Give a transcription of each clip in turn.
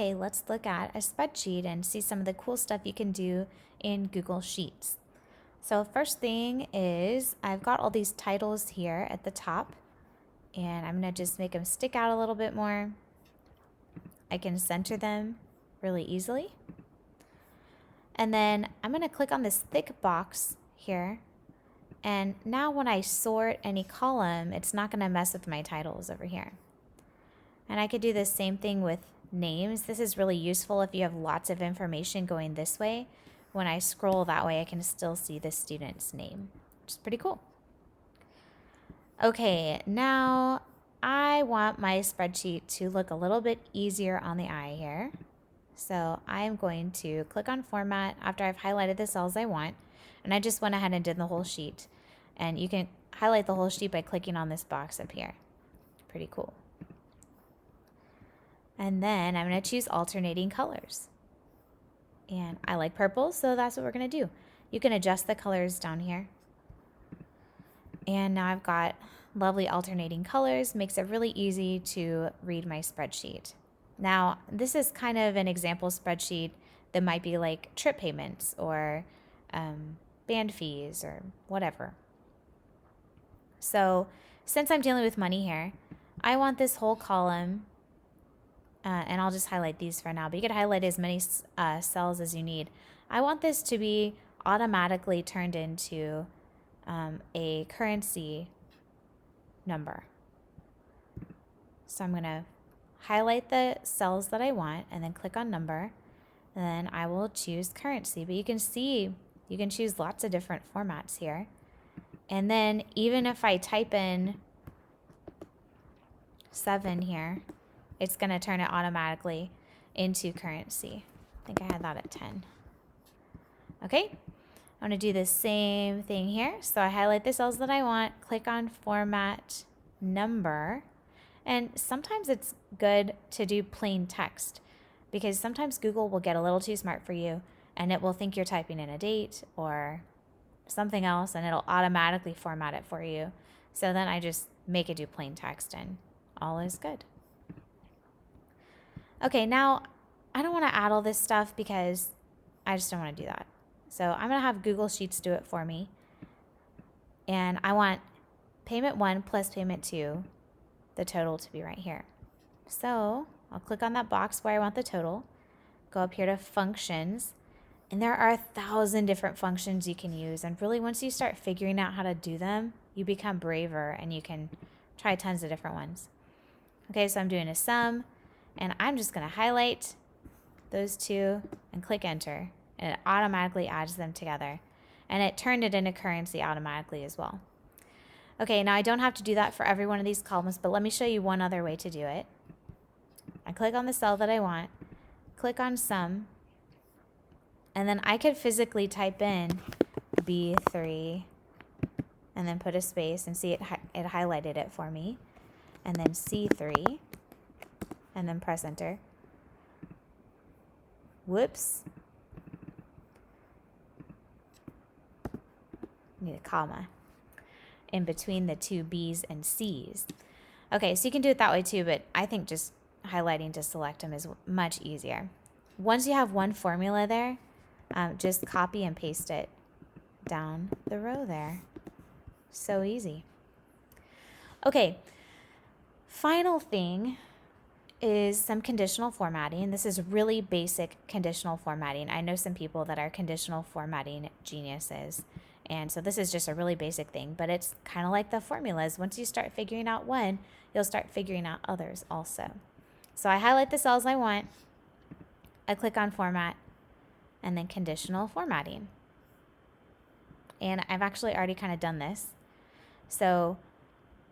Okay, let's look at a spreadsheet and see some of the cool stuff you can do in Google Sheets. So first thing is I've got all these titles here at the top, and I'm going to just make them stick out a little bit more. I can center them really easily. And then I'm going to click on this thick box here. And now when I sort any column, it's not going to mess with my titles over here. And I could do the same thing with names. This is really useful if you have lots of information going this way. When I scroll that way, I can still see the student's name, which is pretty cool. Okay, now I want my spreadsheet to look a little bit easier on the eye here. So I'm going to click on Format after I've highlighted the cells I want. And I just went ahead and did the whole sheet. And you can highlight the whole sheet by clicking on this box up here. Pretty cool. And then I'm going to choose alternating colors. And I like purple, so that's what we're going to do. You can adjust the colors down here. And now I've got lovely alternating colors. Makes it really easy to read my spreadsheet. Now, this is kind of an example spreadsheet that might be like trip payments or band fees or whatever. So since I'm dealing with money here, I want this whole column, and I'll just highlight these for now, but you could highlight as many cells as you need. I want this to be automatically turned into a currency number. So I'm going to highlight the cells that I want and then click on number, and then I will choose currency. But you can see you can choose lots of different formats here. And then even if I type in 7 here, it's going to turn it automatically into currency. I think I had that at 10. Okay, I'm going to do the same thing here. So I highlight the cells that I want, click on Format Number, and sometimes it's good to do plain text because sometimes Google will get a little too smart for you and it will think you're typing in a date or something else and it'll automatically format it for you. So then I just make it do plain text and all is good. Okay, now I don't want to add all this stuff because I just don't want to do that. So I'm going to have Google Sheets do it for me. And I want payment 1 plus payment 2, the total to be right here. So I'll click on that box where I want the total, go up here to functions, and there are 1,000 different functions you can use. And really, once you start figuring out how to do them, you become braver and you can try tons of different ones. Okay, so I'm doing a sum, and I'm just going to highlight those two and click enter, and it automatically adds them together. And it turned it into currency automatically as well. Okay, now I don't have to do that for every one of these columns, but let me show you one other way to do it. I click on the cell that I want, click on sum, and then I could physically type in B3 and then put a space and see it highlighted it for me. And then C3 and then press enter. Whoops. Need a comma in between the two B's and C's. Okay, so you can do it that way too, but I think just highlighting to select them is much easier. Once you have one formula there, just copy and paste it down the row there. So easy. Okay, final thing is some conditional formatting. This is really basic conditional formatting. I know some people that are conditional formatting geniuses. And so this is just a really basic thing, but it's kind of like the formulas. Once you start figuring out one, you'll start figuring out others also. So I highlight the cells I want, I click on Format, and then Conditional Formatting. And I've actually already kind of done this. So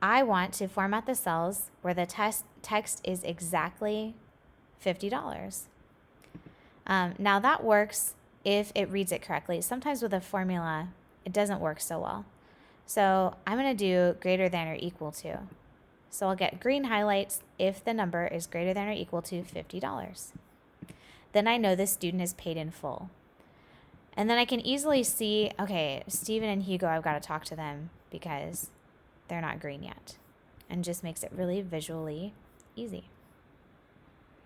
I want to format the cells where the text is exactly $50. Now that works if it reads it correctly. Sometimes with a formula, it doesn't work so well. So I'm going to do greater than or equal to. So I'll get green highlights if the number is greater than or equal to $50. Then I know this student is paid in full. And then I can easily see, okay, Stephen and Hugo, I've got to talk to them because they're not green yet. And just makes it really visually easy.